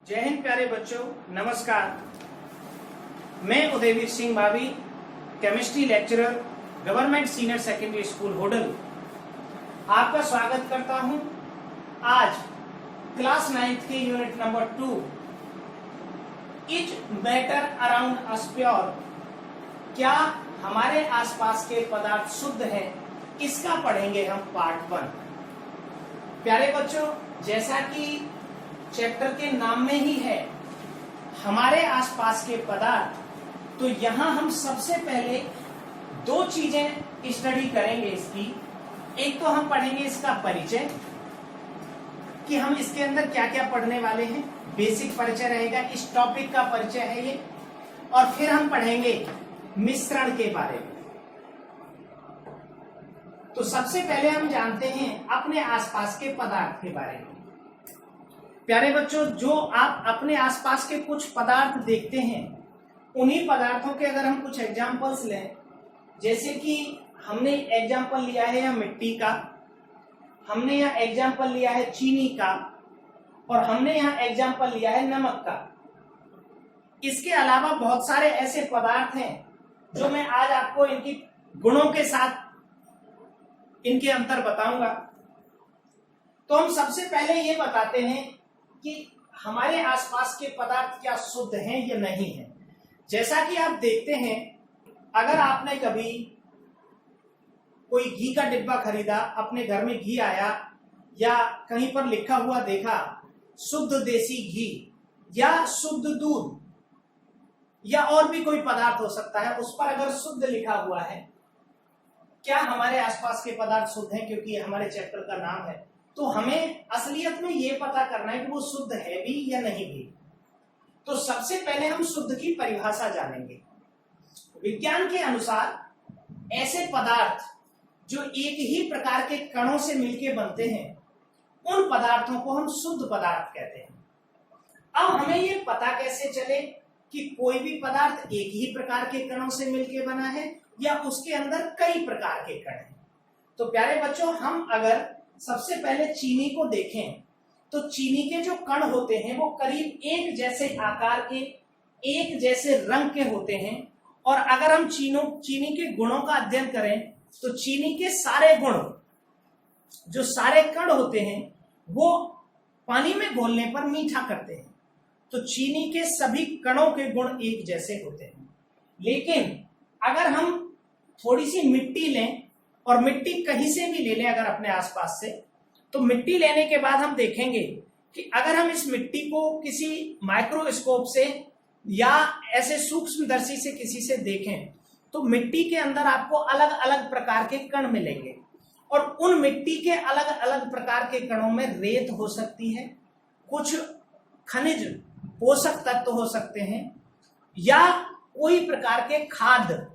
जय हिंद प्यारे बच्चों, नमस्कार। मैं उदयवीर सिंह भाभी, chemistry lecturer, government senior secondary school Hodal, आपका स्वागत करता हूं। आज क्लास 9th के unit number 2 is matter around us pure, क्या हमारे आसपास के पदार्थ शुद्ध हैं, इसका पढ़ेंगे हम पार्ट 1। प्यारे बच्चों, जैसा कि चैप्टर के नाम में ही है हमारे आसपास के पदार्थ, तो यहां हम सबसे पहले दो चीजें स्टडी करेंगे इसकी। एक तो हम पढ़ेंगे इसका परिचय, कि हम इसके अंदर क्या क्या पढ़ने वाले हैं, बेसिक परिचय रहेगा, इस टॉपिक का परिचय है ये। और फिर हम पढ़ेंगे मिश्रण के बारे में। तो सबसे पहले हम जानते हैं अपने आसपास के पदार्थ के बारे में। प्यारे बच्चों, जो आप अपने आसपास के कुछ पदार्थ देखते हैं, उन्हीं पदार्थों के अगर हम कुछ एग्जाम्पल्स लें, जैसे कि हमने एग्जाम्पल लिया है या मिट्टी का, हमने यहाँ एग्जाम्पल लिया है चीनी का, और हमने यहाँ एग्जाम्पल लिया है नमक का। इसके अलावा बहुत सारे ऐसे पदार्थ हैं जो मैं आज आपको इनकी गुणों के साथ इनके अंतर बताऊंगा। तो हम सबसे पहले ये बताते हैं कि हमारे आसपास के पदार्थ क्या शुद्ध हैं या नहीं है। जैसा कि आप देखते हैं, अगर आपने कभी कोई घी का डिब्बा खरीदा, अपने घर में घी आया, या कहीं पर लिखा हुआ देखा शुद्ध देसी घी या शुद्ध दूध या और भी कोई पदार्थ हो सकता है, उस पर अगर शुद्ध लिखा हुआ है, क्या हमारे आसपास के पदार्थ शुद्ध हैं, क्योंकि हमारे चैप्टर का नाम है, तो हमें असलियत में ये पता करना है कि वो शुद्ध है भी या नहीं भी। तो सबसे पहले हम शुद्ध की परिभाषा जानेंगे। विज्ञान के अनुसार ऐसे पदार्थ जो एक ही प्रकार के कणों से मिलकर बनते हैं, उन पदार्थों को हम शुद्ध पदार्थ कहते हैं। अब हमें ये पता कैसे चले कि कोई भी पदार्थ एक ही प्रकार के कणों से मिलकर बना है या उसके अंदर कई प्रकार के कण हैं। तो प्यारे बच्चों, हम अगर सबसे पहले चीनी को देखें, तो चीनी के जो कण होते हैं वो करीब एक जैसे आकार के, एक जैसे रंग के होते हैं। और अगर हम चीनी के गुणों का अध्ययन करें, तो चीनी के सारे गुण, जो सारे कण होते हैं, वो पानी में घोलने पर मीठा करते हैं। तो चीनी के सभी कणों के गुण एक जैसे होते हैं। लेकिन अगर हम थोड़ी सी मिट्टी लें, और मिट्टी कहीं से भी ले लें अगर अपने आसपास से, तो मिट्टी लेने के बाद हम देखेंगे कि अगर हम इस मिट्टी को किसी माइक्रोस्कोप से या ऐसे सूक्ष्मदर्शी से किसी से देखें, तो मिट्टी के अंदर आपको अलग अलग प्रकार के कण मिलेंगे। और उन मिट्टी के अलग अलग प्रकार के कणों में रेत हो सकती है, कुछ खनिज पोषक तत्व हो सकते हैं, या कोई प्रकार के खाद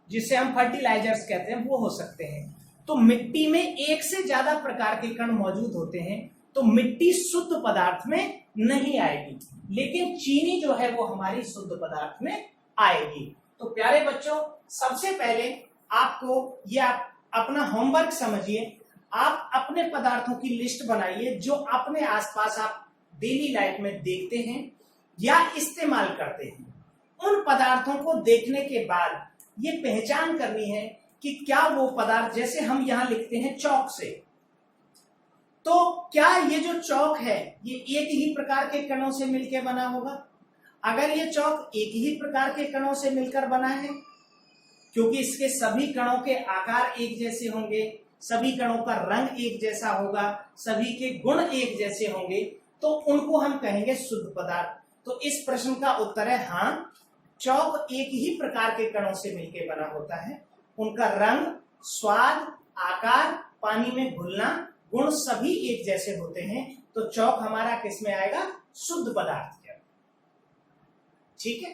जिसे हम फर्टिलाइजर्स कहते हैं वो हो सकते हैं। तो मिट्टी में एक से ज्यादा प्रकार के कण मौजूद होते हैं, तो मिट्टी शुद्ध पदार्थ में नहीं आएगी, लेकिन चीनी जो है वो हमारी शुद्ध पदार्थ में आएगी। तो प्यारे बच्चों, सबसे पहले आपको ये आप अपना होमवर्क समझिए। आप अपने पदार्थों की लिस्ट बनाइए जो अपने आसपास आप डेली लाइफ में देखते हैं या इस्तेमाल करते हैं। उन पदार्थों को देखने के बाद ये पहचान करनी है कि क्या वो पदार्थ, जैसे हम यहां लिखते हैं चौक से, तो क्या ये जो चौक है ये एक ही प्रकार के कणों से मिलकर बना होगा। अगर ये चौक एक ही प्रकार के कणों से मिलकर बना है, क्योंकि इसके सभी कणों के आकार एक जैसे होंगे, सभी कणों का रंग एक जैसा होगा, सभी के गुण एक जैसे होंगे, तो उनको हम कहेंगे शुद्ध पदार्थ। तो इस प्रश्न का उत्तर है हाँ, चौक एक ही प्रकार के कणों से मिलकर बना होता है। उनका रंग, स्वाद, आकार, पानी में घुलना, गुण सभी एक जैसे होते हैं। तो चौक हमारा किस में आएगा? शुद्ध पदार्थ के। ठीक है,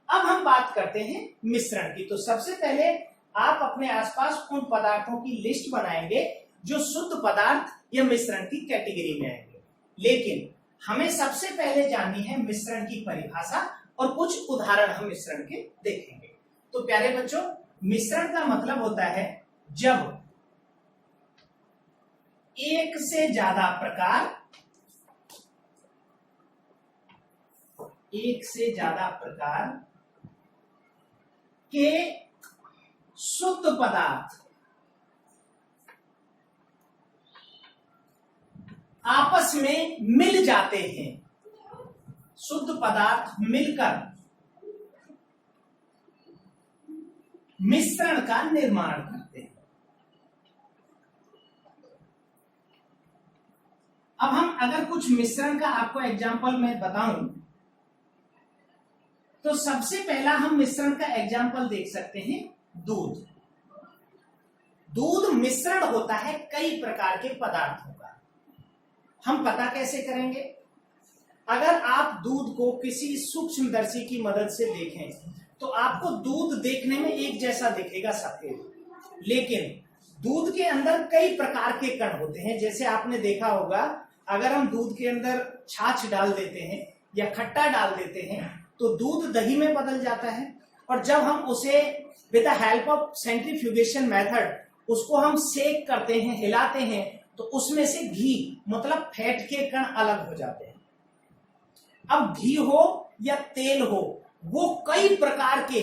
अब हम बात करते हैं मिश्रण की। तो सबसे पहले आप अपने आसपास उन पदार्थों की लिस्ट बनाएंगे जो शुद्ध पदार्थ या मिश्रण की कैटेगरी में आएंगे। लेकिन हमें सबसे पहले जाननी है मिश्रण की परिभाषा, और कुछ उदाहरण हम मिश्रण के देखेंगे। तो प्यारे बच्चों, मिश्रण का मतलब होता है जब एक से ज्यादा प्रकार एक से ज्यादा प्रकार के शुद्ध पदार्थ आपस में मिल जाते हैं, शुद्ध पदार्थ मिलकर मिश्रण का निर्माण करते हैं। अब हम अगर कुछ मिश्रण का आपको एग्जाम्पल मैं बताऊं तो सबसे पहला हम मिश्रण का एग्जाम्पल देख सकते हैं दूध। दूध मिश्रण होता है कई प्रकार के पदार्थों का। हम पता कैसे करेंगे? अगर आप दूध को किसी सूक्ष्मदर्शी की मदद से देखें तो आपको दूध देखने में एक जैसा दिखेगा, सफेद, लेकिन दूध के अंदर कई प्रकार के कण होते हैं। जैसे आपने देखा होगा, अगर हम दूध के अंदर छाछ डाल देते हैं या खट्टा डाल देते हैं तो दूध दही में बदल जाता है, और जब हम उसे with the help of centrifugation method उसको हम सेक करते हैं, हिलाते हैं, तो उसमें से घी मतलब फैट के कण अलग हो जाते हैं। अब घी हो या तेल हो, वो कई प्रकार के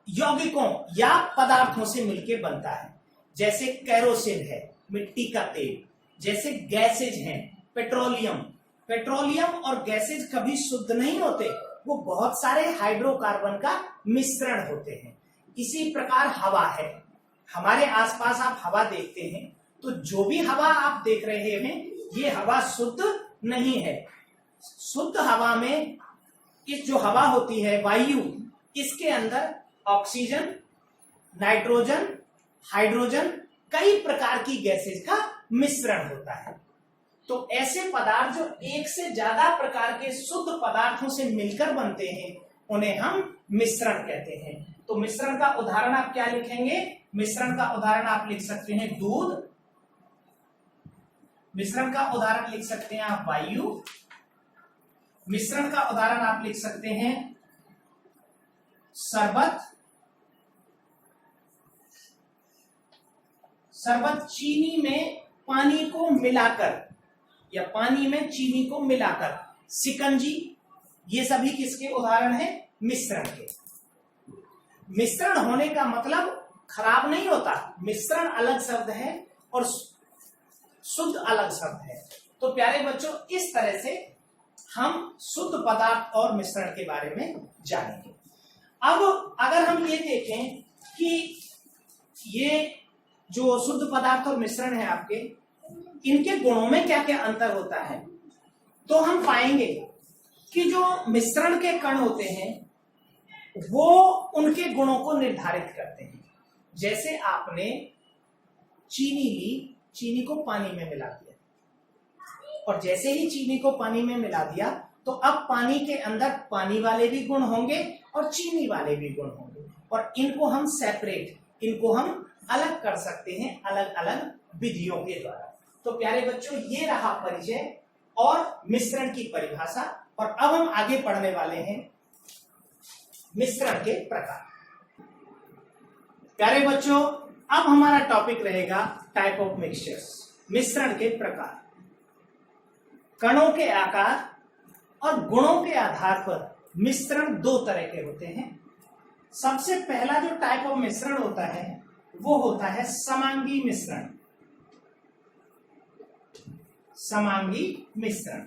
यौगिकों या पदार्थों से मिलकर बनता है। जैसे कैरोसिन है, मिट्टी का तेल, जैसे गैसेज हैं, पेट्रोलियम और गैसेज कभी शुद्ध नहीं होते, वो बहुत सारे हाइड्रोकार्बन का मिश्रण होते हैं। इसी प्रकार हवा है, हमारे आसपास आप हवा देखते हैं तो जो भी हवा आप देख रहे हैं ये हवा शुद्ध नहीं है। शुद्ध हवा में इस जो हवा होती है वायु, इसके अंदर ऑक्सीजन, नाइट्रोजन, हाइड्रोजन, कई प्रकार की गैसेज का मिश्रण होता है। तो ऐसे पदार्थ जो एक से ज्यादा प्रकार के शुद्ध पदार्थों से मिलकर बनते हैं उन्हें हम मिश्रण कहते हैं। तो मिश्रण का उदाहरण आप क्या लिखेंगे? मिश्रण का उदाहरण आप लिख सकते हैं दूध, मिश्रण का उदाहरण लिख सकते हैं आप वायु, मिश्रण का उदाहरण आप लिख सकते हैं शरबत, चीनी में पानी को मिलाकर या पानी में चीनी को मिलाकर, शिकंजी, ये सभी किसके उदाहरण हैं? मिश्रण के। मिश्रण होने का मतलब खराब नहीं होता, मिश्रण अलग शब्द है और शुद्ध अलग शब्द है। तो प्यारे बच्चों, इस तरह से हम शुद्ध पदार्थ और मिश्रण के बारे में जानेंगे। अब अगर हम ये देखें कि ये जो शुद्ध पदार्थ और मिश्रण है आपके, इनके गुणों में क्या क्या अंतर होता है, तो हम पाएंगे कि जो मिश्रण के कण होते हैं वो उनके गुणों को निर्धारित करते हैं। जैसे आपने चीनी ली, चीनी को पानी में मिला दिया, और जैसे ही चीनी को पानी में मिला दिया तो अब पानी के अंदर पानी वाले भी गुण होंगे और चीनी वाले भी गुण होंगे, और इनको हम सेपरेट, इनको हम अलग कर सकते हैं अलग अलग विधियों के द्वारा। तो प्यारे बच्चों, ये रहा परिचय और मिश्रण की परिभाषा, और अब हम आगे पढ़ने वाले हैं मिश्रण के प्रकार। प्यारे बच्चों, अब हमारा टॉपिक रहेगा टाइप ऑफ मिक्सचर्स, मिश्रण के प्रकार। कणों के आकार और गुणों के आधार पर मिश्रण दो तरह के होते हैं। सबसे पहला जो टाइप ऑफ मिश्रण होता है वो होता है समांगी मिश्रण। समांगी मिश्रण,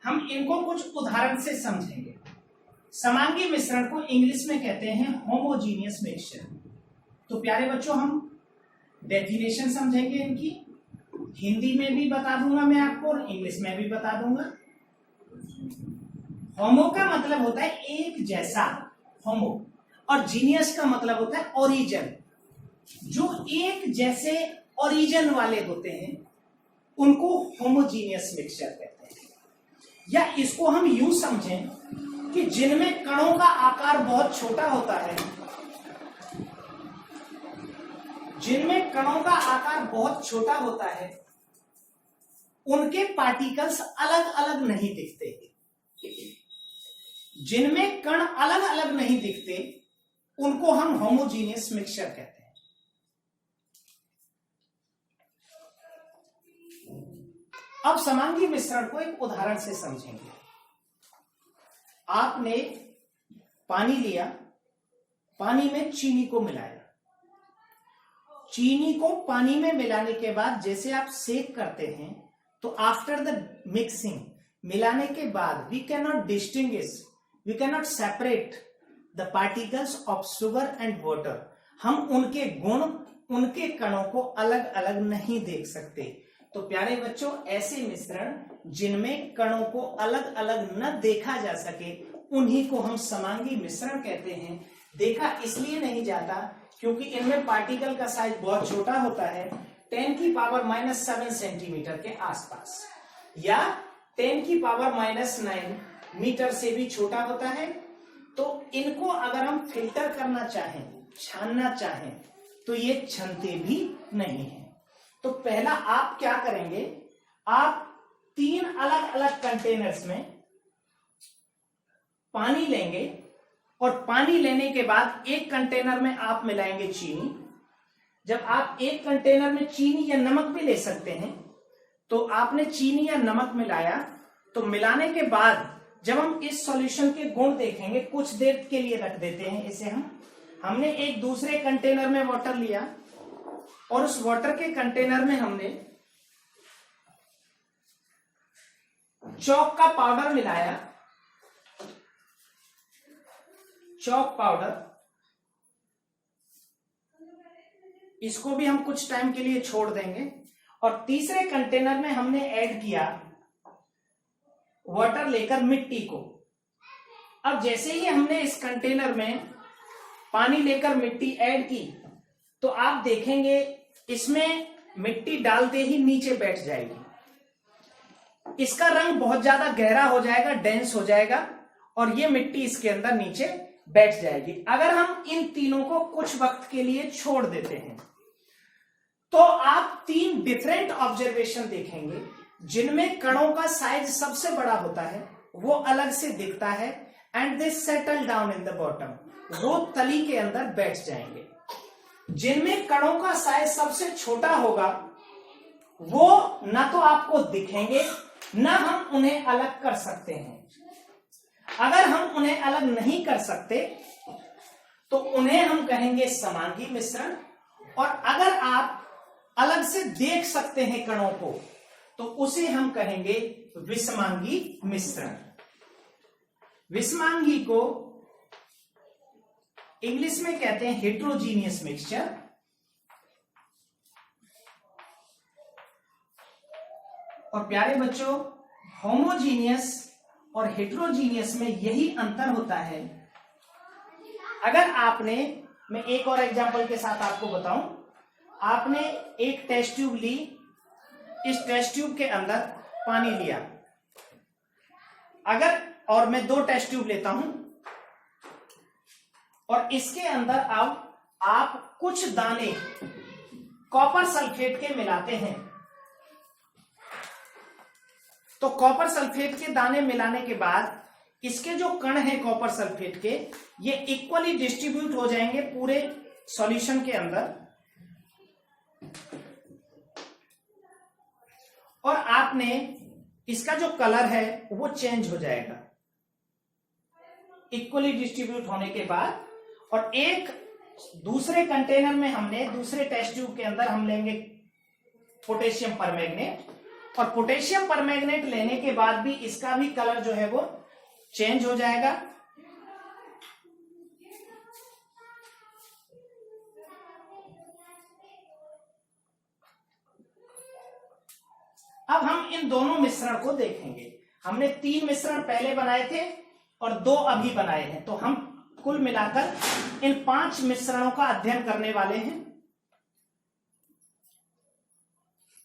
हम इनको कुछ उदाहरण से समझेंगे। समांगी मिश्रण को इंग्लिश में कहते हैं होमोजीनियस मिक्सचर। तो प्यारे बच्चों, हम डेफिनेशन समझेंगे इनकी, हिंदी में भी बता दूंगा मैं आपको और इंग्लिश में भी बता दूंगा। होमो का मतलब होता है एक जैसा, होमो, और जीनियस का मतलब होता है ओरिजिन। जो एक जैसे ओरिजिन वाले होते हैं उनको होमोजीनियस मिक्सचर कहते हैं। या इसको हम यूं समझें कि जिनमें कणों का आकार बहुत छोटा होता है, जिनमें कणों का आकार बहुत छोटा होता है उनके पार्टिकल्स अलग अलग नहीं दिखते। जिनमें कण अलग अलग नहीं दिखते उनको हम होमोजीनियस मिक्सचर कहते हैं। अब समांगी मिश्रण को एक उदाहरण से समझेंगे। आपने पानी लिया, पानी में चीनी को मिलाया, चीनी को पानी में मिलाने के बाद जैसे आप सेक करते हैं तो आफ्टर द मिक्सिंग, मिलाने के बाद we can not distinguish, we can not separate the particles of sugar and water. हम उनके गुण, उनके कणों को अलग अलग नहीं देख सकते। तो प्यारे बच्चों, ऐसे मिश्रण जिनमें कणों को अलग अलग न देखा जा सके उन्हीं को हम समांगी मिश्रण कहते हैं। देखा इसलिए नहीं जाता क्योंकि इनमें पार्टिकल का साइज बहुत छोटा होता है, 10⁻⁻7 सेंटीमीटर के आसपास, या 10⁻⁹ मीटर से भी छोटा होता है। तो इनको अगर हम फिल्टर करना चाहें, छानना चाहें, तो ये छनते भी नहीं है। तो पहला आप क्या करेंगे, आप 3 अलग अलग कंटेनर्स में पानी लेंगे और पानी लेने के बाद एक कंटेनर में आप मिलाएंगे चीनी। जब आप एक कंटेनर में चीनी या नमक भी ले सकते हैं, तो आपने चीनी या नमक मिलाया, तो मिलाने के बाद जब हम इस सॉल्यूशन के गुण देखेंगे, कुछ देर के लिए रख देते हैं इसे हमने एक दूसरे कंटेनर में वाटर लिया और उस वाटर के कंटेनर में हमने चॉक का पाउडर मिलाया, चॉक पाउडर, इसको भी हम कुछ टाइम के लिए छोड़ देंगे। और तीसरे कंटेनर में हमने ऐड किया वाटर लेकर मिट्टी को। अब जैसे ही हमने इस कंटेनर में पानी लेकर मिट्टी ऐड की, तो आप देखेंगे इसमें मिट्टी डालते ही नीचे बैठ जाएगी, इसका रंग बहुत ज्यादा गहरा हो जाएगा, डेंस हो जाएगा, और ये मिट्टी इसके अंदर नीचे बैठ जाएगी। अगर हम इन तीनों को कुछ वक्त के लिए छोड़ देते हैं, तो आप 3 डिफरेंट ऑब्जर्वेशन देखेंगे जिनमें कणों का साइज सबसे बड़ा होता है, वो अलग से दिखता है, and they settle down in the bottom, वो तली के अंदर बैठ जाएंगे। जिनमें कणों का साइज सबसे छोटा होगा वो ना तो आपको दिखेंगे, ना हम उन्हें अलग कर सकते हैं। अगर हम उन्हें अलग नहीं कर सकते तो उन्हें हम कहेंगे समांगी मिश्रण, और अगर आप अलग से देख सकते हैं कणों को तो उसे हम कहेंगे विषमांगी मिश्रण। विषमांगी को इंग्लिश में कहते हैं हेट्रोजीनियस मिक्सचर। और प्यारे बच्चों, होमोजीनियस और हेट्रोजीनियस में यही अंतर होता है। अगर आपने, मैं एक और एग्जांपल के साथ आपको बताऊं, आपने एक टेस्ट ट्यूब ली, इस टेस्ट ट्यूब के अंदर पानी लिया, अगर, और मैं 2 टेस्ट ट्यूब लेता हूं और इसके अंदर अब आप कुछ दाने कॉपर सल्फेट के मिलाते हैं, तो कॉपर सल्फेट के दाने मिलाने के बाद इसके जो कण हैं कॉपर सल्फेट के, ये इक्वली डिस्ट्रीब्यूट हो जाएंगे पूरे सॉल्यूशन के अंदर, और आपने इसका जो कलर है वो चेंज हो जाएगा इक्वली डिस्ट्रीब्यूट होने के बाद। और एक दूसरे कंटेनर में हमने, दूसरे टेस्ट ट्यूब के अंदर हम लेंगे पोटेशियम परमैंगनेट, और पोटेशियम परमैंगनेट लेने के बाद भी इसका भी कलर जो है वो चेंज हो जाएगा। अब हम इन दोनों मिश्रण को देखेंगे। हमने 3 मिश्रण पहले बनाए थे और 2 अभी बनाए हैं, तो हम कुल मिलाकर इन 5 मिश्रणों का अध्ययन करने वाले हैं।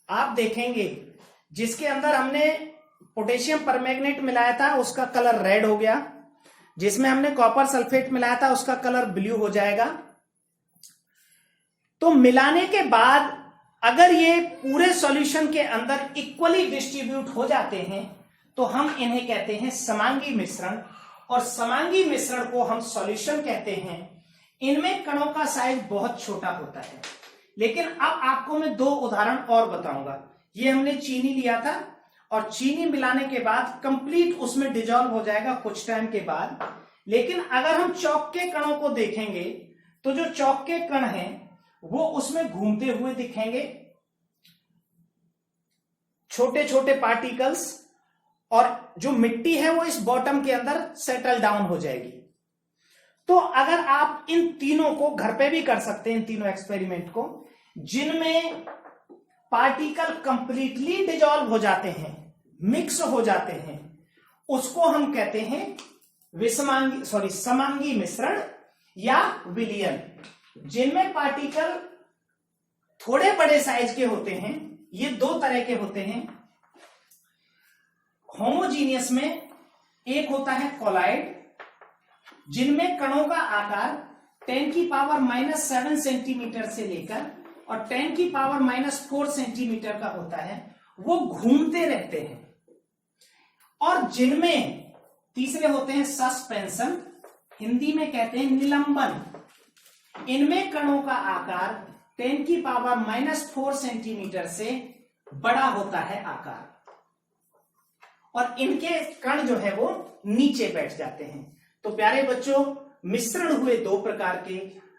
आप देखेंगे जिसके अंदर हमने पोटेशियम परमैंगनेट मिलाया था उसका कलर रेड हो गया, जिसमें हमने कॉपर सल्फेट मिलाया था उसका कलर ब्लू हो जाएगा। तो मिलाने के बाद अगर ये पूरे सॉल्यूशन के अंदर इक्वली डिस्ट्रीब्यूट हो जाते हैं तो हम इन्हें कहते हैं समांगी मिश्रण, और समांगी मिश्रण को हम सॉल्यूशन कहते हैं। इनमें कणों का साइज बहुत छोटा होता है। लेकिन अब आपको मैं 2 उदाहरण और बताऊंगा। ये हमने चीनी लिया था और चीनी मिलाने के बाद कंप्लीट उसमें डिजॉल्व हो जाएगा कुछ टाइम के बाद। लेकिन अगर हम चॉक के कणों को देखेंगे तो जो चॉक के कण हैं वो उसमें घूमते हुए दिखेंगे, छोटे छोटे पार्टिकल्स, और जो मिट्टी है वो इस बॉटम के अंदर सेटल डाउन हो जाएगी। तो अगर आप इन तीनों को घर पे भी कर सकते हैं, इन तीनों एक्सपेरिमेंट को, जिनमें पार्टिकल कंप्लीटली डिजॉल्व हो जाते हैं, मिक्स हो जाते हैं, उसको हम कहते हैं समांगी मिश्रण या विलयन। जिनमें पार्टिकल थोड़े बड़े साइज के होते हैं, ये दो तरह के होते हैं। होमोजीनियस में एक होता है कॉलाइड, जिनमें कणों का आकार 10⁻⁻7 सेंटीमीटर से लेकर और 10⁻⁻4 सेंटीमीटर का होता है, वो घूमते रहते हैं। और जिनमें तीसरे होते हैं सस्पेंशन, हिंदी में कहते हैं निलंबन। इनमें कणों का आकार 10⁻⁻4 सेंटीमीटर से बड़ा होता है आकार, और इनके कण जो है वो नीचे बैठ जाते हैं। तो प्यारे बच्चों, मिश्रण हुए दो प्रकार के,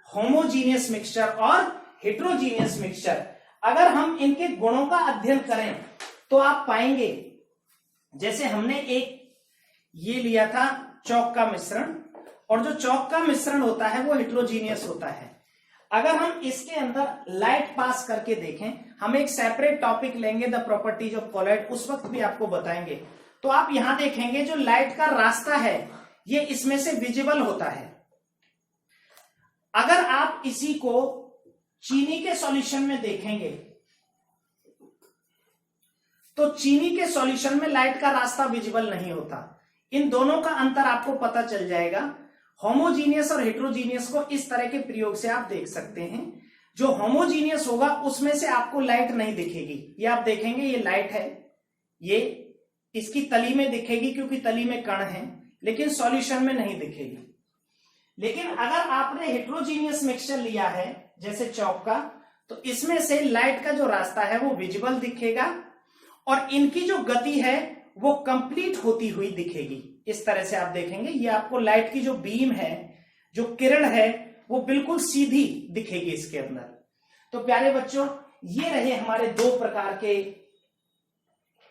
होमोजीनियस मिक्सचर और हेट्रोजीनियस मिक्सचर। अगर हम इनके गुणों का अध्ययन करें तो आप पाएंगे, जैसे हमने एक ये लिया था चौक का मिश्रण, और जो चौक का मिश्रण होता है वो हेट्रोजीनियस होता है। अगर हम इसके अंदर लाइट पास करके देखें, हम एक सेपरेट टॉपिक लेंगे द प्रॉपर्टीज ऑफ कॉलाइड, उस वक्त भी आपको बताएंगे। तो आप यहां देखेंगे जो लाइट का रास्ता है ये इसमें से विजिबल होता है। अगर आप इसी को चीनी के सॉल्यूशन में देखेंगे तो चीनी के सॉल्यूशन में लाइट का रास्ता विजिबल नहीं होता। इन दोनों का अंतर आपको पता चल जाएगा। होमोजीनियस और हेट्रोजीनियस को इस तरह के प्रयोग से आप देख सकते हैं। जो होमोजीनियस होगा उसमें से आपको लाइट नहीं दिखेगी। ये आप देखेंगे, ये लाइट है, ये इसकी तली में दिखेगी क्योंकि तली में कण है, लेकिन सॉल्यूशन में नहीं दिखेगी। लेकिन अगर आपने हेट्रोजीनियस मिक्सचर लिया है जैसे चौक का, तो इसमें से लाइट का जो रास्ता है वो विजिबल दिखेगा और इनकी जो गति है वो कंप्लीट होती हुई दिखेगी। इस तरह से आप देखेंगे, ये आपको लाइट की जो बीम है, जो किरण है, वो बिल्कुल सीधी दिखेगी इसके अंदर। तो प्यारे बच्चों, ये रहे हमारे दो प्रकार के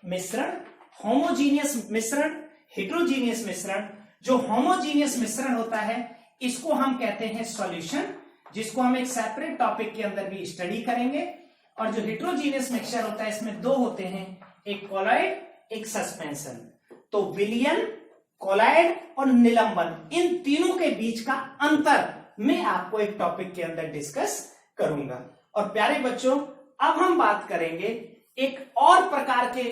मिश्रण, होमोजीनियस मिश्रण, हेट्रोजीनियस मिश्रण। जो होमोजीनियस मिश्रण होता है इसको हम कहते हैं सॉल्यूशन, जिसको हम एक सेपरेट टॉपिक के अंदर भी स्टडी करेंगे। और जो हेट्रोजीनियस मिक्सचर होता है इसमें दो होते हैं, एक कॉलाइड, एक सस्पेंशन। तो विलयन, कॉलाइड और निलंबन, इन तीनों के बीच का अंतर मैं आपको एक टॉपिक के अंदर डिस्कस करूंगा। और प्यारे बच्चों, अब हम बात करेंगे एक और प्रकार के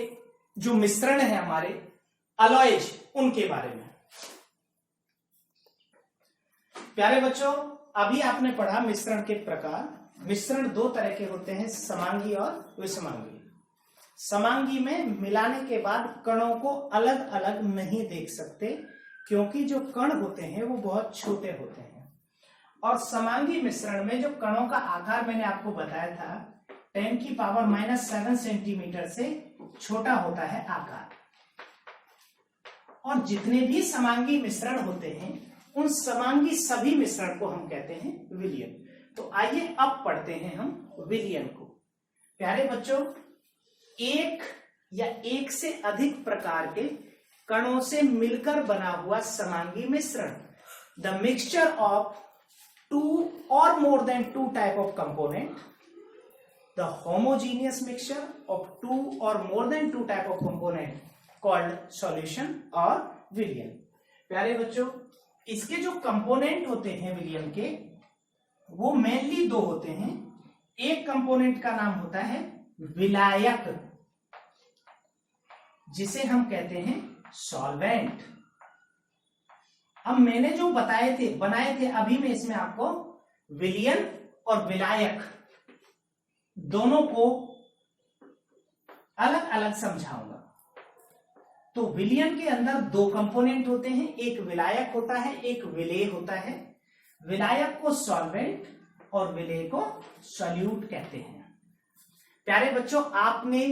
जो मिश्रण है हमारे अलॉयज, उनके बारे में। प्यारे बच्चों, अभी आपने पढ़ा मिश्रण के प्रकार। मिश्रण दो तरह के होते हैं, समांगी और विषमांगी। समांगी में मिलाने के बाद कणों को अलग अलग नहीं देख सकते, क्योंकि जो कण होते हैं वो बहुत छोटे होते हैं। और समांगी मिश्रण में जो कणों का आकार मैंने आपको बताया था 10⁻⁻7 सेंटीमीटर से छोटा होता है आकार। और जितने भी समांगी मिश्रण होते हैं उन समांगी सभी मिश्रण को हम कहते हैं विलयन। तो आइए अब पढ़ते हैं हम विलयन को। प्यारे बच्चों, एक या एक से अधिक प्रकार के कणों से मिलकर बना हुआ समांगी मिश्रण, the mixture of 2 or more than 2 type of component, the homogeneous mixture of 2 or more than 2 type of component called solution or विलयन। प्यारे बच्चों, इसके जो कंपोनेंट होते हैं विलयन के, वो मेनली दो होते हैं। एक कंपोनेंट का नाम होता है विलायक, जिसे हम कहते हैं सॉल्वेंट। अब मैंने जो बनाए थे अभी मैं इसमें आपको विलयन और विलायक दोनों को अलग अलग समझाऊंगा। तो विलयन के अंदर दो कंपोनेंट होते हैं, एक विलायक होता है, एक विलेय होता है। विलायक को सॉल्वेंट और विलेय को सॉल्यूट कहते हैं। प्यारे बच्चों, आपने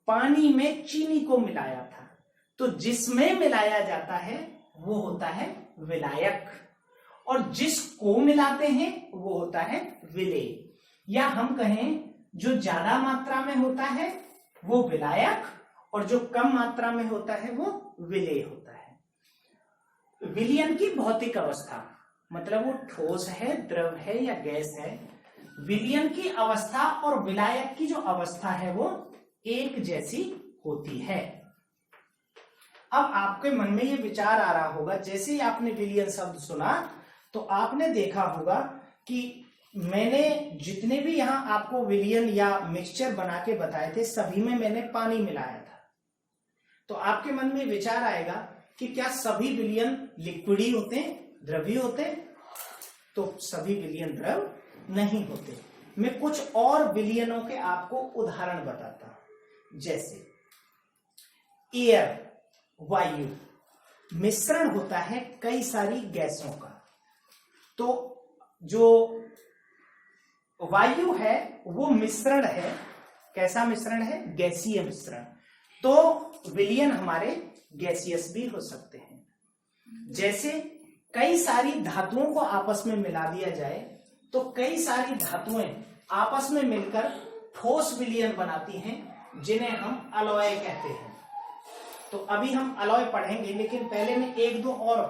पानी में चीनी को मिलाया था, तो जिसमें मिलाया जाता है वो होता है विलायक, और जिसको मिलाते हैं वो होता है विलेय। या हम कहें जो ज्यादा मात्रा में होता है वो विलायक और जो कम मात्रा में होता है वो विलेय होता है। विलयन की भौतिक अवस्था मतलब वो ठोस है, द्रव है या गैस है, विलयन की अवस्था और विलायक की जो अवस्था है वो एक जैसी होती है। अब आपके मन में ये विचार आ रहा होगा, जैसे ही आपने विलयन शब्द सुना तो आपने देखा होगा कि मैंने जितने भी यहां आपको विलयन या मिक्सचर बना के बताए थे सभी में मैंने पानी मिलाया था। तो आपके मन में विचार आएगा कि क्या सभी विलयन लिक्विड ही होते हैं, द्रवी होते हैं? तो सभी विलयन द्रव नहीं होते। मैं कुछ और विलयनों के आपको उदाहरण बताता हूं। जैसे एयर, वायु मिश्रण होता है कई सारी गैसों का। तो जो वायु है वो मिश्रण है, कैसा मिश्रण है? गैसीय मिश्रण। तो विलयन हमारे गैसियस भी हो सकते हैं। जैसे कई सारी धातुओं को आपस में मिला दिया जाए तो कई सारी धातुएं आपस में मिलकर ठोस विलयन बनाती हैं जिन्हें हम अलॉय कहते हैं। तो अभी हम अलॉय पढ़ेंगे, लेकिन पहले मैं एक दो और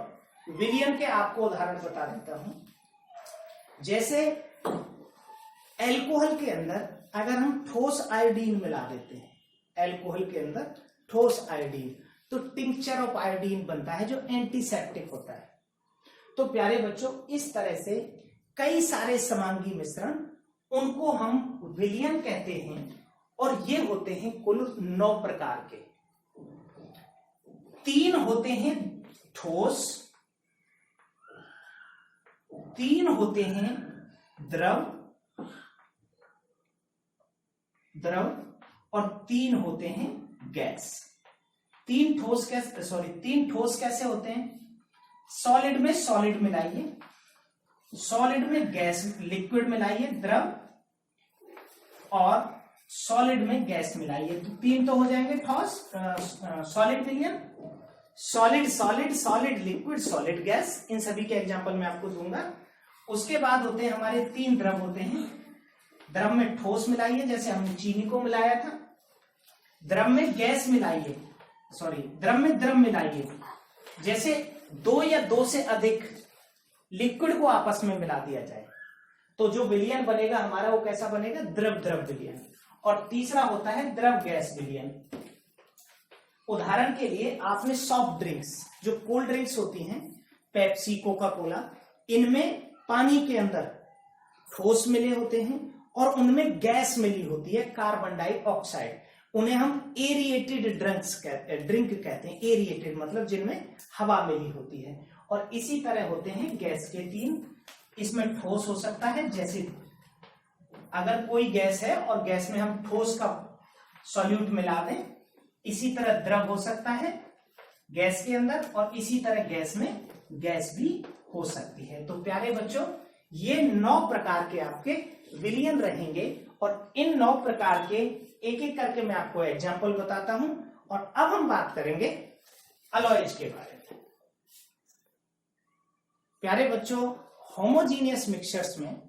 विलयन के आपको उदाहरण बता देता हूं। जैसे एल्कोहल के अंदर अगर हम ठोस आयोडीन मिला देते हैं, एल्कोहल के अंदर ठोस आयोडीन, तो टिंक्चर ऑफ आयोडीन बनता है जो एंटीसेप्टिक होता है। तो प्यारे बच्चों, इस तरह से कई सारे समांगी मिश्रण, उनको हम विलयन कहते हैं, और ये होते हैं कुल 9 प्रकार के। 3 होते हैं ठोस, 3 होते हैं द्रव और 3 होते हैं गैस। 3 ठोस कैसे होते हैं? सॉलिड में सॉलिड मिलाइए, सॉलिड में गैस लिक्विड मिलाइए द्रव, और सॉलिड में गैस मिलाइए, तो 3 तो हो जाएंगे ठोस, सॉलिड विलयन। Solid solid, solid liquid, solid gas, इन सभी के एग्जांपल मैं आपको दूंगा। उसके बाद होते हैं हमारे 3 द्रव होते हैं। द्रव में ठोस मिलाइए, जैसे हमने चीनी को मिलाया था। द्रव में गैस मिलाइए, द्रव में द्रव मिलाइए, जैसे 2 या 2 से अधिक लिक्विड को आपस में मिला दिया जाए तो जो विलयन बनेगा हमारा वो कैसा बनेगा? द्रव द्रव विलयन। और तीसरा होता है द्रव गैस विलयन। उदाहरण के लिए आपने सॉफ्ट ड्रिंक्स, जो कोल्ड ड्रिंक्स होती हैं, पेप्सी, कोका कोला, इनमें पानी के अंदर ठोस मिले होते हैं और उनमें गैस मिली होती है, कार्बन डाइऑक्साइड। उन्हें हम एरिएटेड ड्रिंक कहते हैं। एरिएटेड मतलब जिनमें हवा मिली होती है। और इसी तरह होते हैं गैस के 3। इसमें ठोस हो सकता है, जैसे अगर कोई गैस है और गैस में हम ठोस का सॉल्यूट मिला दें, इसी तरह द्रव हो सकता है गैस के अंदर, और इसी तरह गैस में गैस भी हो सकती है। तो प्यारे बच्चों, ये 9 प्रकार के आपके विलयन रहेंगे, और इन 9 प्रकार के एक एक करके मैं आपको एग्जाम्पल बताता हूं। और अब हम बात करेंगे अलॉयज के बारे में। प्यारे बच्चों, होमोजीनियस मिक्सचर्स में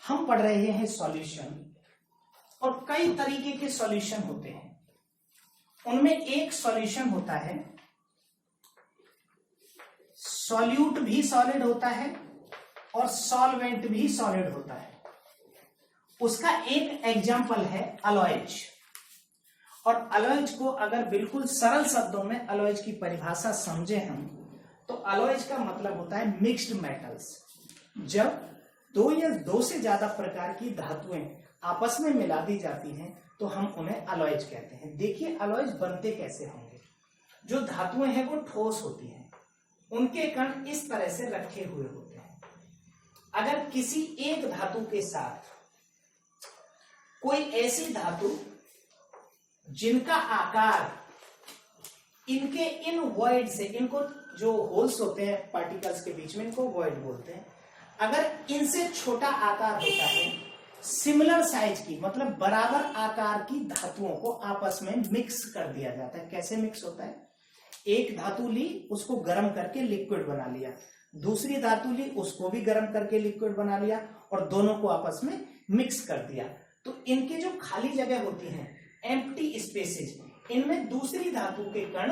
हम पढ़ रहे हैं सॉल्यूशन, और कई तरीके के सॉल्यूशन होते हैं। उनमें एक सॉल्यूशन होता है, सॉल्यूट भी सॉलिड होता है और सॉल्वेंट भी सॉलिड होता है। उसका एक एग्जाम्पल है अलॉयज। और अलॉयज को अगर बिल्कुल सरल शब्दों में अलॉयज की परिभाषा समझे हम, तो अलॉयज का मतलब होता है मिक्स्ड मेटल्स। जब 2 या 2 से ज्यादा प्रकार की धातुएं आपस में मिला दी जाती हैं तो हम उन्हें अलॉयज कहते हैं। देखिए अलॉयज बनते कैसे होंगे। जो धातुएं हैं वो ठोस होती हैं, उनके कण इस तरह से रखे हुए होते हैं। अगर किसी एक धातु के साथ कोई ऐसी धातु जिनका आकार इनके इन वॉइड से, इनको जो होल्स होते हैं पार्टिकल्स के बीच में, इनको वॉइड बोलते हैं, अगर इनसे छोटा आकार होता है, सिमिलर साइज की मतलब बराबर आकार की धातुओं को आपस में मिक्स कर दिया जाता है। कैसे मिक्स होता है? एक धातु ली, उसको गर्म करके लिक्विड बना लिया, दूसरी धातु ली, उसको भी गर्म करके लिक्विड बना लिया और दोनों को आपस में मिक्स कर दिया। तो इनके जो खाली जगह होती हैं, एम्प्टी स्पेसेस, इनमें दूसरी धातु के कण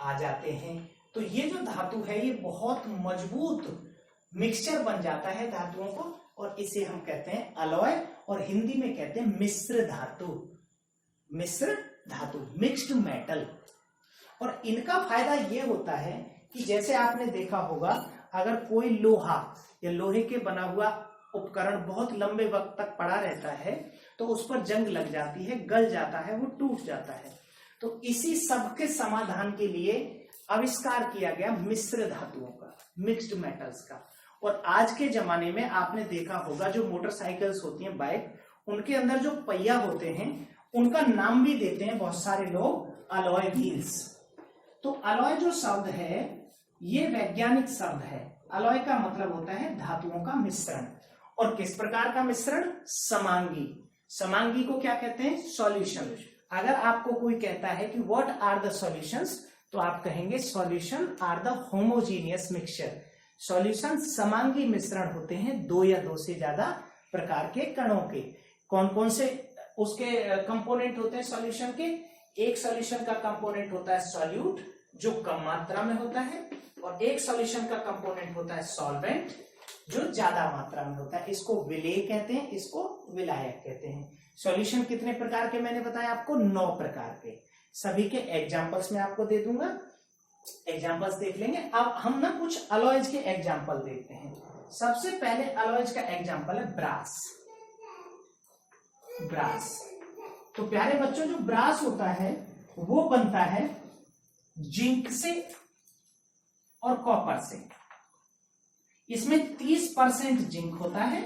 आ जाते हैं। तो ये जो धातु है ये बहुत मजबूत मिक्सचर बन जाता है धातुओं को, और इसे हम कहते हैं अलॉय, और हिंदी में कहते हैं मिश्र धातु। मिश्र धातु, मिक्स्ड मेटल। और इनका फायदा ये होता है कि जैसे आपने देखा होगा, अगर कोई लोहा या लोहे के बना हुआ उपकरण बहुत लंबे वक्त तक पड़ा रहता है तो उस पर जंग लग जाती है, गल जाता है, वो टूट जाता है। तो इसी सब के समाधान के लिए आविष्कार किया गया मिश्र धातुओं का, मिक्स्ड मेटल्स का। और आज के जमाने में आपने देखा होगा जो मोटरसाइकिल्स होती हैं, बाइक, उनके अंदर जो पहिया होते हैं उनका नाम भी देते हैं बहुत सारे लोग, अलॉय व्हील्स। तो अलॉय जो शब्द है ये वैज्ञानिक शब्द है। अलॉय का मतलब होता है धातुओं का मिश्रण। और किस प्रकार का मिश्रण? समांगी। समांगी को क्या कहते हैं? सॉल्यूशन। अगर आपको कोई कहता है कि व्हाट आर द सॉल्यूशंस, तो आप कहेंगे solution are the homogeneous mixture. Solution समांगी मिश्रण होते हैं दो या दो से ज्यादा प्रकार के कणों के। कौन कौन से उसके कंपोनेंट होते हैं सॉल्यूशन के? एक सॉल्यूशन का कंपोनेंट होता है सॉल्यूट, जो कम मात्रा में होता है, और एक सॉल्यूशन का कंपोनेंट होता है सॉल्वेंट, जो ज्यादा मात्रा में होता है। इसको विलेय कहते हैं, इसको विलायक कहते हैं। सॉल्यूशन कितने प्रकार के मैंने बताया आपको? 9 प्रकार के। सभी के एग्जांपल्स मैं आपको दे दूंगा, एग्जांपल्स देख लेंगे। अब हम ना कुछ अलॉयज के एग्जांपल देखते हैं। सबसे पहले अलॉयज का एग्जांपल है ब्रास। ब्रास, तो प्यारे बच्चों जो ब्रास होता है वो बनता है जिंक से और कॉपर से। इसमें 30% जिंक होता है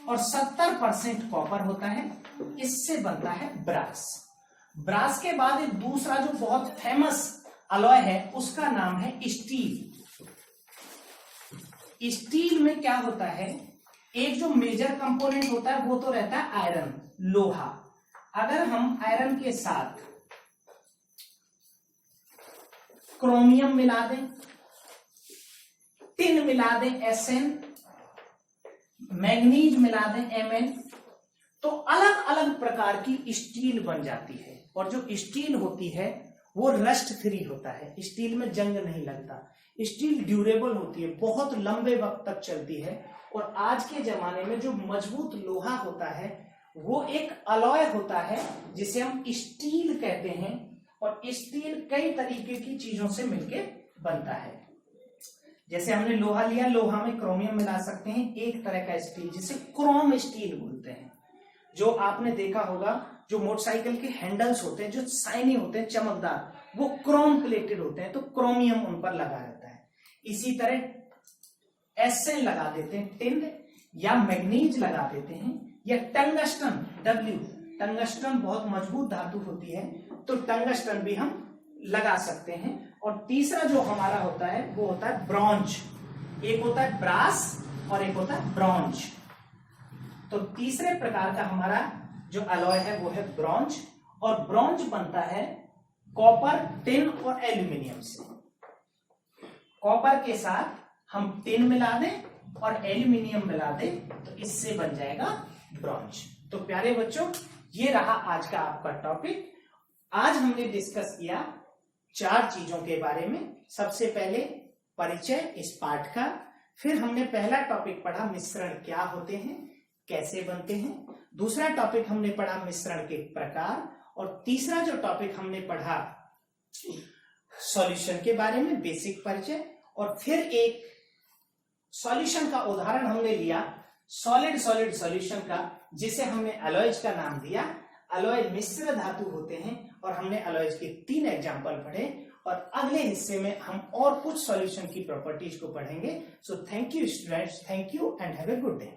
और 70% कॉपर होता है। इससे बनता है ब्रास। ब्रास के बाद एक दूसरा जो बहुत फेमस अलॉय है उसका नाम है स्टील। स्टील में क्या होता है? एक जो मेजर कंपोनेंट होता है वो तो रहता है आयरन, लोहा। अगर हम आयरन के साथ क्रोमियम मिला दें, टिन मिला दें Sn, मैग्नीज मिला दें Mn, तो अलग अलग प्रकार की स्टील बन जाती है। और जो स्टील होती है वो रस्ट फ्री होता है, स्टील में जंग नहीं लगता, स्टील ड्यूरेबल होती है, बहुत लंबे वक्त तक चलती है। और आज के जमाने में जो मजबूत लोहा होता है वो एक अलॉय होता है जिसे हम स्टील कहते हैं। और स्टील कई तरीके की चीजों से मिलके बनता है। जैसे हमने लोहा लिया, लोहा में क्रोमियम मिला सकते हैं, एक तरह का स्टील जिसे क्रोम स्टील बोलते हैं। जो आपने देखा होगा जो मोटरसाइकिल के हैंडल्स होते हैं जो शाइनी होते हैं, चमकदार, वो क्रोम प्लेटेड होते हैं, तो क्रोमियम उन पर लगा रहता है। इसी तरह Sn लगा देते हैं, टिन, या मैग्नीज लगा देते हैं, या टंगस्टन, W, टंगस्टन बहुत मजबूत धातु होती है तो टंगस्टन भी हम लगा सकते हैं। और तीसरा जो हमारा होता है वो होता है ब्रॉन्ज। एक होता है ब्रास और एक होता है ब्रॉन्ज। तो तीसरे प्रकार का हमारा जो अलॉय है वो है ब्रॉन्ज। और ब्रॉन्ज बनता है कॉपर, टिन और एल्यूमिनियम से। कॉपर के साथ हम टिन मिला दें और एल्यूमिनियम मिला दें तो इससे बन जाएगा ब्रॉन्ज। तो प्यारे बच्चों ये रहा आज का आपका टॉपिक। आज हमने डिस्कस किया 4 चीजों के बारे में। सबसे पहले परिचय इस पाठ का, फिर हमने पहला टॉपिक पढ़ा मिश्रण क्या होते हैं, कैसे बनते हैं। दूसरा टॉपिक हमने पढ़ा मिश्रण के प्रकार, और तीसरा जो टॉपिक हमने पढ़ा सॉल्यूशन के बारे में, बेसिक परिचय। और फिर एक सॉल्यूशन का उदाहरण हमने लिया सॉलिड सॉल्यूशन का, जिसे हमने अलॉयज का नाम दिया। अलॉय मिश्र धातु होते हैं और हमने अलॉयज के 3 एग्जाम्पल पढ़े। और अगले हिस्से में हम और कुछ सॉल्यूशन की प्रॉपर्टीज को पढ़ेंगे। So thank you students, thank you and have a good day.